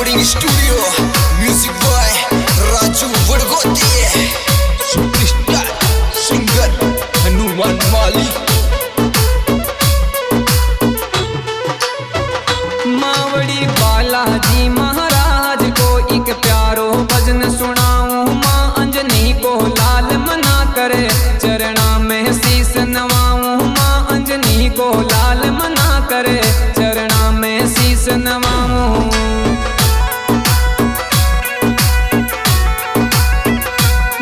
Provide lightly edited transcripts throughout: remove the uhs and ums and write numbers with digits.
Recording studio, music boy Raju Vadgoti, superstar singer Hanuman Mali. Mavdi Balaji Maharaj को एक प्यारो भजन सुनाऊं। माँ अंजनी को लाल मना करे चरणा में शीस नवाऊं। माँ अंजनी को लाल मना करे चरणा में शीस नवाऊं।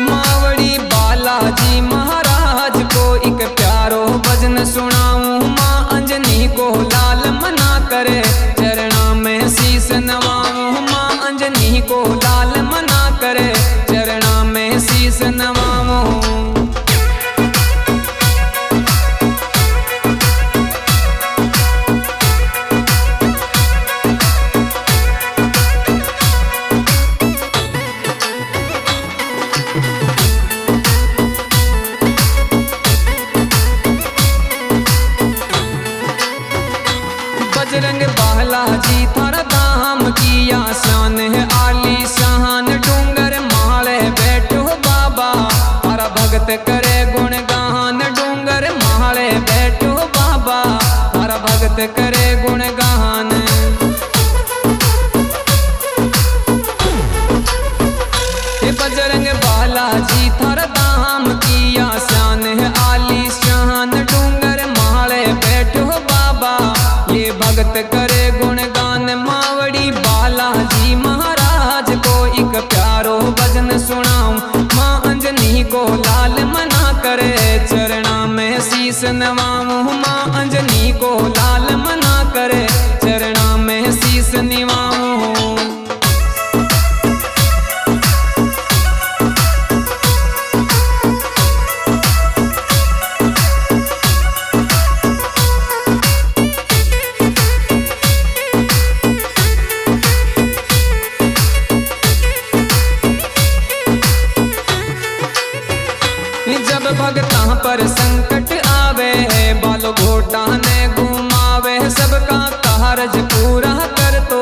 मावड़ी बालाजी महाराज को एक प्यारो भजन सुनाऊं। माँ अंजनी को लाल मना करे चरणा में शीस नवाऊं। माँ अंजनी को लाल मना करे चरणा में शीस नवाऊं। बजरंग बालाजी थारा धाम की आसान है आली शान। डूंगर माले बैठो बाबा थारा भगत करे गुणगान। डूंगर माले बैठो बाबा थारा भगत करे गुणगान। बजरंग बालाजी थारा धाम की आसान है आली शान। डूंगर माले बैठो बाबा ये भगत करे गुणगान। मावड़ी बालाजी महाराज को एक प्यारो भजन सुनाऊं। माँ अंजनी को लाल मना करे चरणा में शीस नवाऊं। माँ अंजनी को लाल मना करे चरणा में शीस निवाऊं। जब भगतां पर संकट आवे है बालो घोटाने घुमावे। सबका कारज पूरा कर तो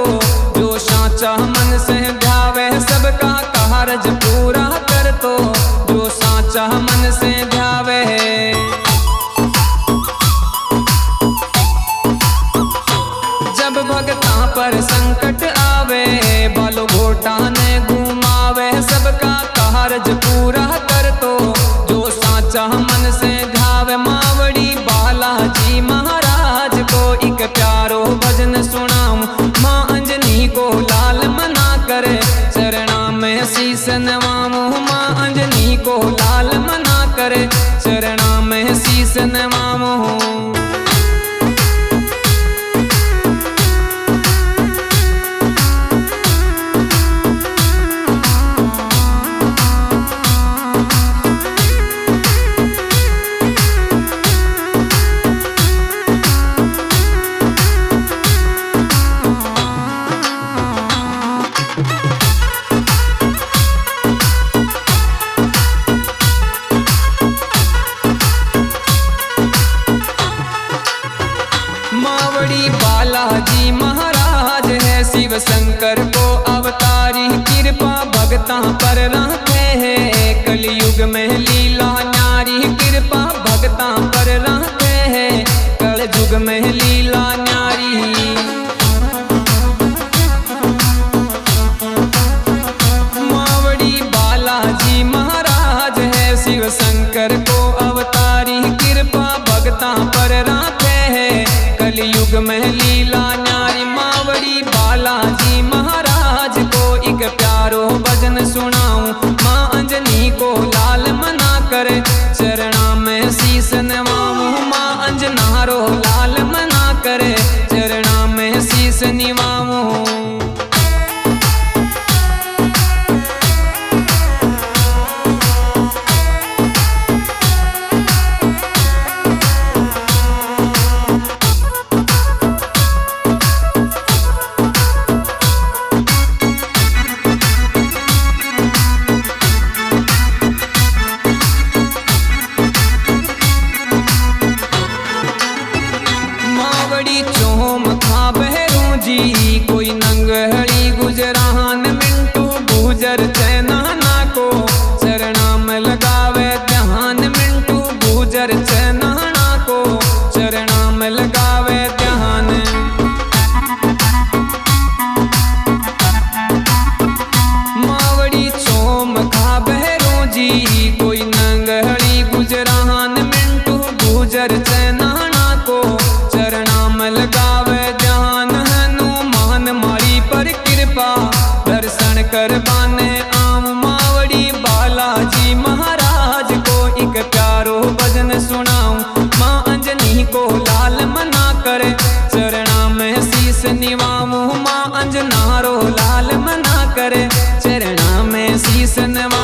जो साचा मन से ध्यावे। सबका कारज पूरा कर तो जो साचा मन से ध्यावे। जब भगतां पर संकट आवे बालो घोटाने घुमावे। सबका कारज पूरा कर तो जो साचा मन से ध्यावे। मावड़ी बालाजी महाराज को एक प्यारो भजन सुनाऊं। माँ अंजनी को लाल मना करे चरणा में शीस नवाऊं। माँ अंजनी को लाल मना करे चरणा में शीस नवाऊं। मावड़ी बालाजी महाराज है शिव शंकर को अवतारी। कृपा भगतां पर रहते हैं कलयुग में लीला न्यारी। कृपा भगतां पर रहते हैं कलयुग में लीला न्यारी। मावड़ी बालाजी महाराज है शिव शंकर को अवतारी। कृपा भगतां पर रहते हैं कलयुग में लीला न्यारी। मावड़ी बालाजी महाराज को एक प्यारो भजन सुनाऊं। माँ अंजनी को लाल मना करे चरणा में शीस नवाऊं। माँ अंजनारो लाल मना करे चरणा में शीस निवाऊं। अर्चना को चरणा में लगावे ध्यान। हनुमान मारी पर कृपा दर्शन करवाने आऊं मावड़ी बालाजी महाराज को एक प्यारो भजन सुनाऊं। माँ अंजनी को लाल मना करे चरणा में शीस निवाऊं। माँ अंजना रो लाल मना करे चरणा में शीस निवाऊं।